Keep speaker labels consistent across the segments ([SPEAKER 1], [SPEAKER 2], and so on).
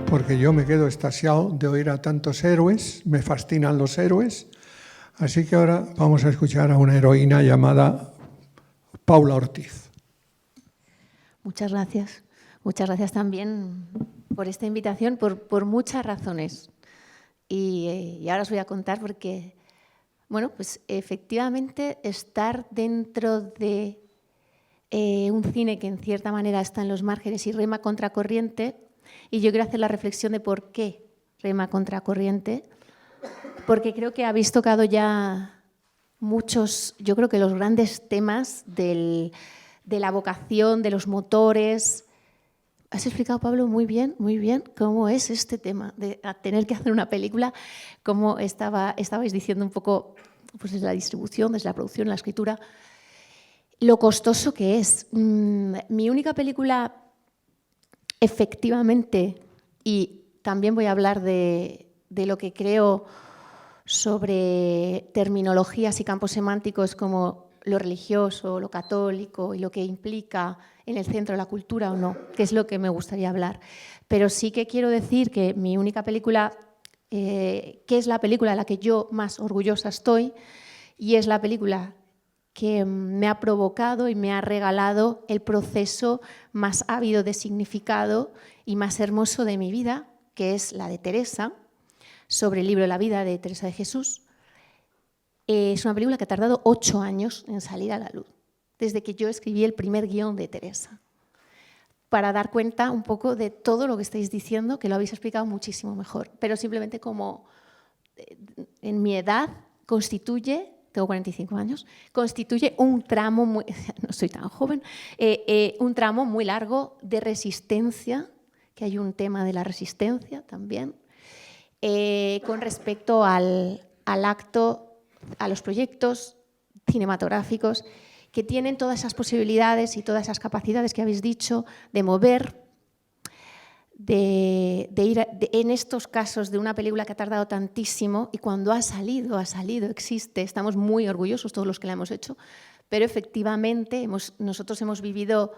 [SPEAKER 1] Porque yo me quedo extasiado de oír a tantos héroes, me fascinan los héroes, así que ahora vamos a escuchar a una heroína llamada Paula Ortiz.
[SPEAKER 2] Muchas gracias. Muchas gracias también por esta invitación, por muchas razones. Y ahora os voy a contar porque, bueno, pues efectivamente estar dentro de un cine que en cierta manera está en los márgenes y rema contracorriente, y yo quiero hacer la reflexión de por qué rema contracorriente, porque creo que habéis tocado ya muchos, yo creo que los grandes temas de la vocación, de los motores. Has explicado, Pablo, muy bien cómo es este tema de tener que hacer una película, cómo estabais diciendo un poco pues desde la distribución, desde la producción, la escritura, lo costoso que es. Mi única película, efectivamente, y también voy a hablar de lo que creo sobre terminologías y campos semánticos como lo religioso, lo católico y lo que implica en el centro de la cultura o no, que es lo que me gustaría hablar. Pero sí que quiero decir que mi única película, que es la película de la que yo más orgullosa estoy, y es la película que me ha provocado y me ha regalado el proceso más ávido de significado y más hermoso de mi vida, que es la de Teresa, sobre el libro de la vida de Teresa de Jesús. Es una película que ha tardado 8 años en salir a la luz, desde que yo escribí el primer guión de Teresa, para dar cuenta un poco de todo lo que estáis diciendo, que lo habéis explicado muchísimo mejor, pero simplemente como en mi edad constituye, tengo 45 años, constituye un tramo, no soy tan joven, un tramo muy largo de resistencia, que hay un tema de la resistencia también, con respecto al acto, a los proyectos cinematográficos que tienen todas esas posibilidades y todas esas capacidades que habéis dicho de mover, de ir en estos casos de una película que ha tardado tantísimo y cuando ha salido, existe, estamos muy orgullosos todos los que la hemos hecho, pero efectivamente nosotros hemos vivido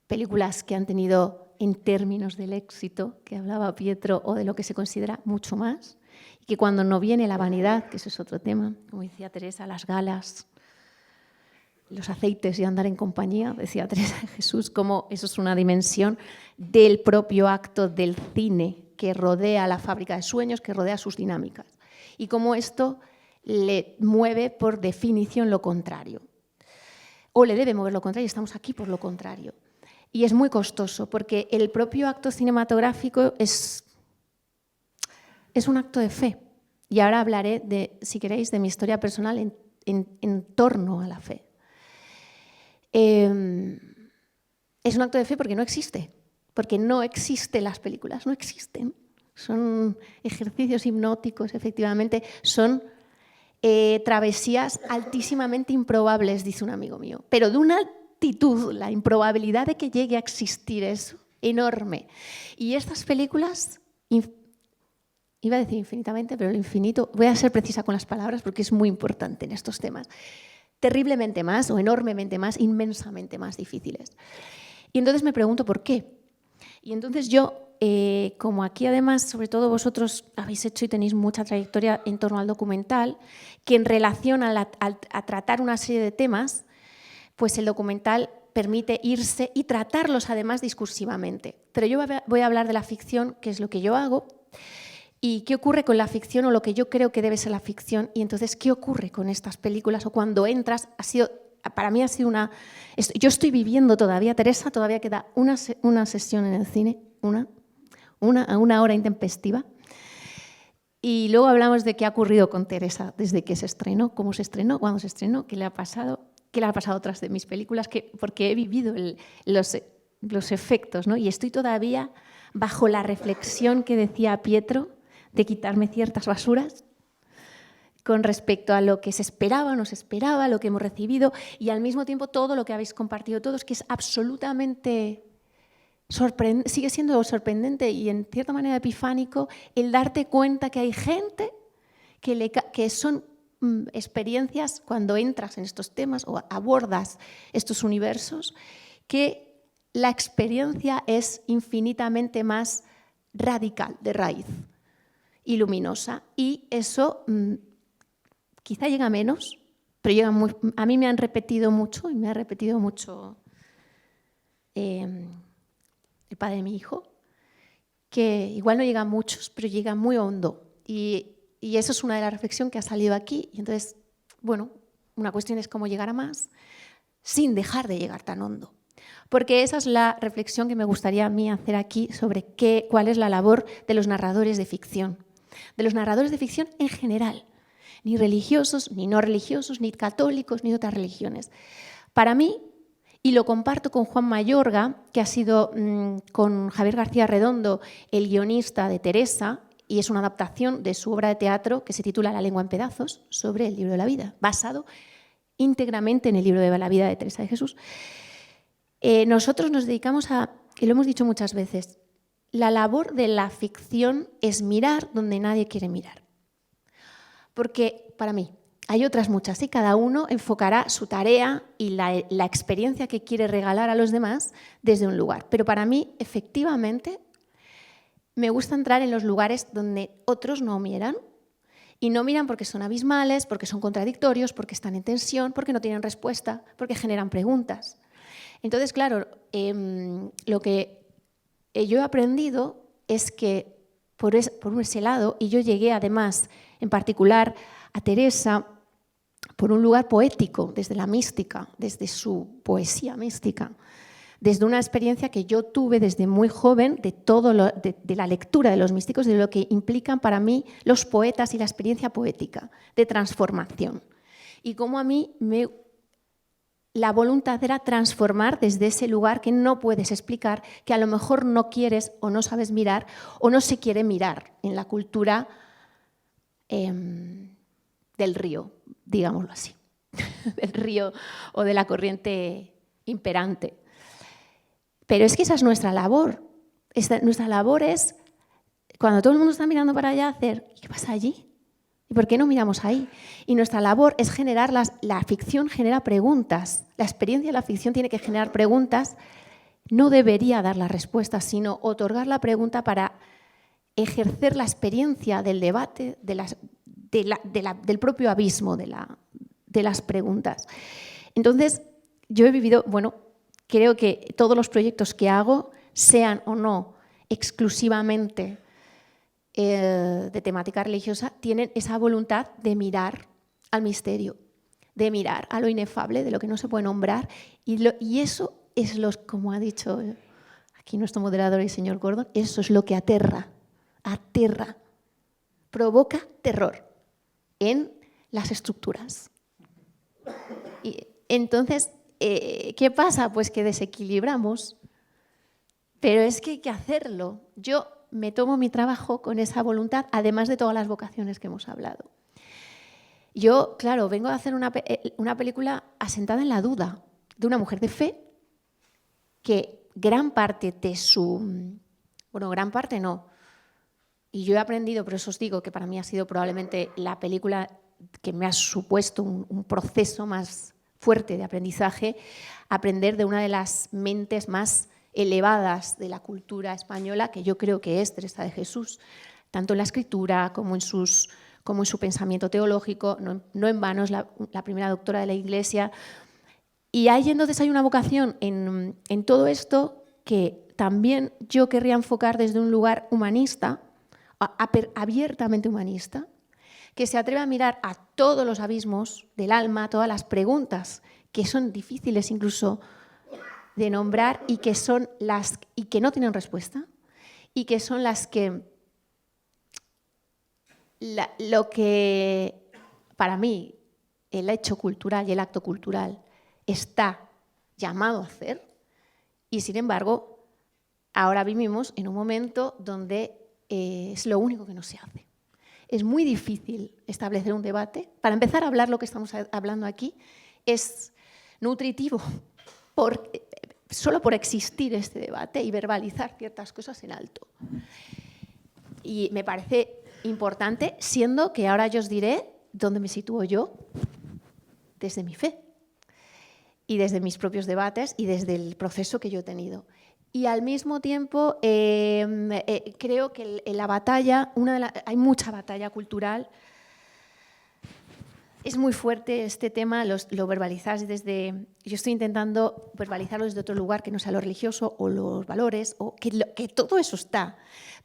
[SPEAKER 2] películas que han tenido en términos del éxito, que hablaba Pietro, o de lo que se considera mucho más, y que cuando no viene la vanidad, que eso es otro tema, como decía Teresa, las galas, los aceites y andar en compañía, decía Teresa de Jesús, como eso es una dimensión del propio acto del cine que rodea la fábrica de sueños, que rodea sus dinámicas. Y cómo esto le mueve por definición lo contrario. O le debe mover lo contrario, estamos aquí por lo contrario. Y es muy costoso, porque el propio acto cinematográfico es un acto de fe. Y ahora hablaré, si queréis, de mi historia personal en torno a la fe. Es un acto de fe porque no existe las películas, no existen. Son ejercicios hipnóticos, efectivamente, son travesías altísimamente improbables, dice un amigo mío, pero de una altitud, la improbabilidad de que llegue a existir es enorme. Y estas películas, iba a decir infinitamente, pero lo infinito, voy a ser precisa con las palabras porque es muy importante en estos temas, terriblemente más o enormemente más, inmensamente más difíciles. Y entonces me pregunto por qué. Y entonces yo, como aquí además, sobre todo vosotros habéis hecho y tenéis mucha trayectoria en torno al documental, que en relación a tratar una serie de temas, pues el documental permite irse y tratarlos además discursivamente. Pero yo voy a hablar de la ficción, que es lo que yo hago, y qué ocurre con la ficción o lo que yo creo que debe ser la ficción, y entonces qué ocurre con estas películas o cuando entras, para mí ha sido una... Yo estoy viviendo todavía, Teresa, todavía queda una sesión en el cine, a una hora intempestiva, y luego hablamos de qué ha ocurrido con Teresa desde que se estrenó, cómo se estrenó, cuándo se estrenó, qué le ha pasado a otras de mis películas, porque he vivido los efectos, ¿no? Y estoy todavía bajo la reflexión que decía Pietro, de quitarme ciertas basuras con respecto a lo que se esperaba o no se esperaba, lo que hemos recibido y al mismo tiempo todo lo que habéis compartido todos, que es absolutamente sigue siendo sorprendente y en cierta manera epifánico el darte cuenta que hay gente que son experiencias cuando entras en estos temas o abordas estos universos, que la experiencia es infinitamente más radical, de raíz y luminosa. Y eso quizá llega menos, pero llega muy, a mí me han repetido mucho, y me ha repetido mucho el padre de mi hijo, que igual no llega a muchos, pero llega muy hondo. Y eso es una de las reflexiones que ha salido aquí. Y entonces, bueno, una cuestión es cómo llegar a más sin dejar de llegar tan hondo. Porque esa es la reflexión que me gustaría a mí hacer aquí sobre cuál es la labor de los narradores de ficción. De los narradores de ficción en general. Ni religiosos, ni no religiosos, ni católicos, ni de otras religiones. Para mí, y lo comparto con Juan Mayorga, que ha sido con Javier García Redondo el guionista de Teresa, y es una adaptación de su obra de teatro que se titula La lengua en pedazos, sobre el libro de la vida, basado íntegramente en el libro de la vida de Teresa de Jesús. Nosotros nos dedicamos a, y lo hemos dicho muchas veces, la labor de la ficción es mirar donde nadie quiere mirar. Porque, para mí, hay otras muchas, y cada uno enfocará su tarea y la experiencia que quiere regalar a los demás desde un lugar. Pero para mí, efectivamente, me gusta entrar en los lugares donde otros no miran. Y no miran porque son abismales, porque son contradictorios, porque están en tensión, porque no tienen respuesta, porque generan preguntas. Entonces, claro, lo que yo he aprendido es que por ese lado, y yo llegué además, en particular, a Teresa, por un lugar poético, desde la mística, desde su poesía mística, desde una experiencia que yo tuve desde muy joven de la lectura de los místicos, de lo que implican para mí los poetas y la experiencia poética de transformación. Y cómo a mí la voluntad era transformar desde ese lugar que no puedes explicar, que a lo mejor no quieres o no sabes mirar o no se quiere mirar en la cultura del río, digámoslo así, del río o de la corriente imperante. Pero es que esa es nuestra labor. Nuestra labor es, cuando todo el mundo está mirando para allá, hacer, ¿qué pasa allí? ¿Y por qué no miramos ahí? Y nuestra labor es generar, la ficción genera preguntas. La experiencia de la ficción tiene que generar preguntas. No debería dar las respuestas, sino otorgar la pregunta para ejercer la experiencia del debate, del propio abismo de las preguntas. Entonces, yo he vivido, creo que todos los proyectos que hago, sean o no exclusivamente de temática religiosa, tienen esa voluntad de mirar al misterio, de mirar a lo inefable, de lo que no se puede nombrar. Y eso es como ha dicho aquí nuestro moderador, el señor Gordon, eso es lo que aterra, provoca terror en las estructuras. Y entonces, ¿qué pasa? Pues que desequilibramos, pero es que hay que hacerlo. Yo me tomo mi trabajo con esa voluntad, además de todas las vocaciones que hemos hablado. Yo, claro, vengo a hacer una película asentada en la duda de una mujer de fe que gran parte de su... gran parte no. Y yo he aprendido, por eso os digo que para mí ha sido probablemente la película que me ha supuesto un proceso más fuerte de aprendizaje, aprender de una de las mentes más elevadas de la cultura española, que yo creo que es Teresa de Jesús, tanto en la escritura como en su pensamiento teológico. No en vano es la primera doctora de la Iglesia. Y ahí entonces hay una vocación en todo esto que también yo querría enfocar desde un lugar humanista, abiertamente humanista, que se atreve a mirar a todos los abismos del alma, todas las preguntas que son difíciles incluso de nombrar y que no tienen respuesta, y que son las que lo que para mí el hecho cultural y el acto cultural está llamado a hacer. Y sin embargo, ahora vivimos en un momento donde es lo único que no se hace. Es muy difícil establecer un debate. Para empezar a hablar lo que estamos hablando aquí es nutritivo solo por existir este debate y verbalizar ciertas cosas en alto. Y me parece importante, siendo que ahora yo os diré dónde me sitúo yo desde mi fe y desde mis propios debates y desde el proceso que yo he tenido. Y al mismo tiempo creo que en la batalla, hay mucha batalla cultural. Es muy fuerte este tema, lo verbalizáis desde... Yo estoy intentando verbalizarlo desde otro lugar que no sea lo religioso o los valores, o que todo eso está,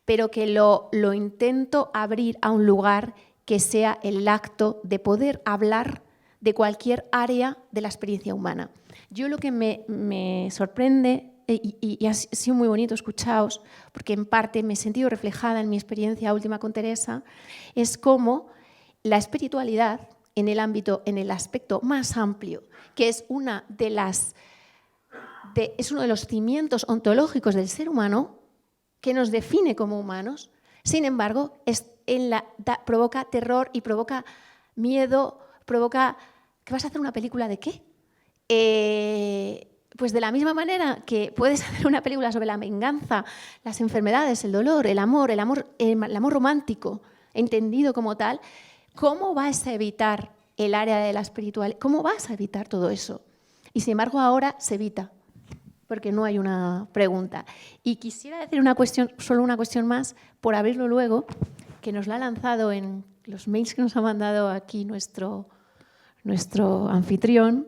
[SPEAKER 2] pero que lo intento abrir a un lugar que sea el acto de poder hablar de cualquier área de la experiencia humana. Yo lo que me sorprende, y ha sido muy bonito escucharos, porque en parte me he sentido reflejada en mi experiencia última con Teresa, es cómo la espiritualidad en el aspecto más amplio, que es uno de los cimientos ontológicos del ser humano, que nos define como humanos, sin embargo, provoca terror y provoca miedo, provoca... ¿Que vas a hacer una película de qué? Pues de la misma manera que puedes hacer una película sobre la venganza, las enfermedades, el dolor, el amor romántico, entendido como tal, ¿cómo vas a evitar el área de la espiritualidad? ¿Cómo vas a evitar todo eso? Y sin embargo ahora se evita, porque no hay una pregunta. Y quisiera decir solo una cuestión más, por abrirlo luego, que nos la ha lanzado en los mails que nos ha mandado aquí nuestro anfitrión,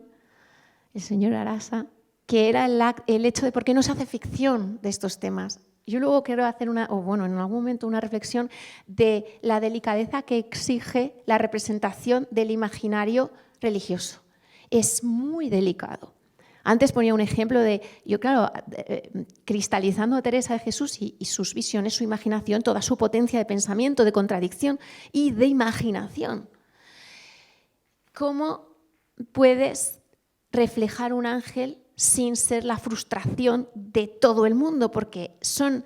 [SPEAKER 2] el señor Arasa, que era el hecho de por qué no se hace ficción de estos temas. Yo luego quiero hacer en algún momento una reflexión de la delicadeza que exige la representación del imaginario religioso. Es muy delicado. Antes ponía un ejemplo cristalizando a Teresa de Jesús y sus visiones, su imaginación, toda su potencia de pensamiento, de contradicción y de imaginación. ¿Cómo puedes reflejar un ángel sin ser la frustración de todo el mundo? Porque son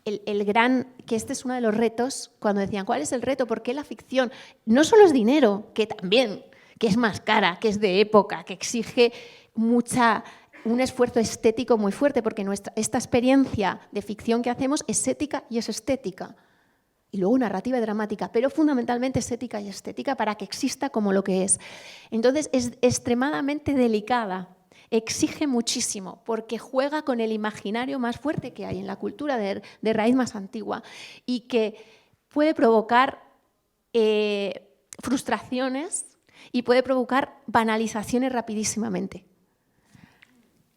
[SPEAKER 2] que este es uno de los retos, cuando decían, ¿cuál es el reto? ¿Por qué la ficción? No solo es dinero, que también, que es más cara, que es de época, que exige un esfuerzo estético muy fuerte, porque esta experiencia de ficción que hacemos es ética y es estética. Y luego narrativa y dramática, pero fundamentalmente estética y estética para que exista como lo que es. Entonces es extremadamente delicada, exige muchísimo, porque juega con el imaginario más fuerte que hay en la cultura de raíz más antigua y que puede provocar frustraciones y puede provocar banalizaciones rapidísimamente.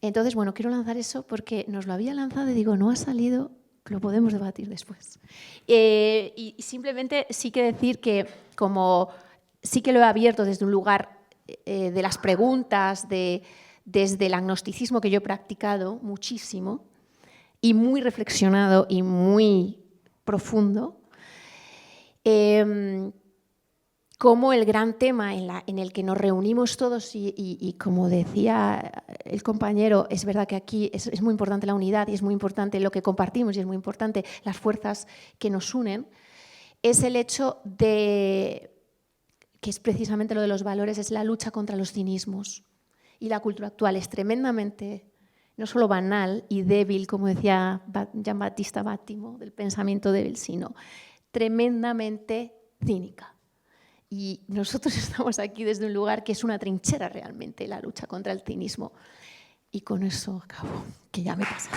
[SPEAKER 2] Entonces, bueno, quiero lanzar eso porque nos lo había lanzado y digo, no ha salido... Lo podemos debatir después. Y simplemente sí que decir que como sí que lo he abierto desde un lugar de las preguntas, desde el agnosticismo que yo he practicado muchísimo y muy reflexionado y muy profundo, como el gran tema en el que nos reunimos todos y como decía el compañero, es verdad que aquí es muy importante la unidad y es muy importante lo que compartimos y es muy importante las fuerzas que nos unen, es el hecho de, que es precisamente lo de los valores, es la lucha contra los cinismos. Y la cultura actual es tremendamente, no solo banal y débil, como decía Giambattista Vattimo, del pensamiento débil, sino tremendamente cínica. Y nosotros estamos aquí desde un lugar que es una trinchera realmente, la lucha contra el cinismo. Y con eso acabo, que ya me pasa.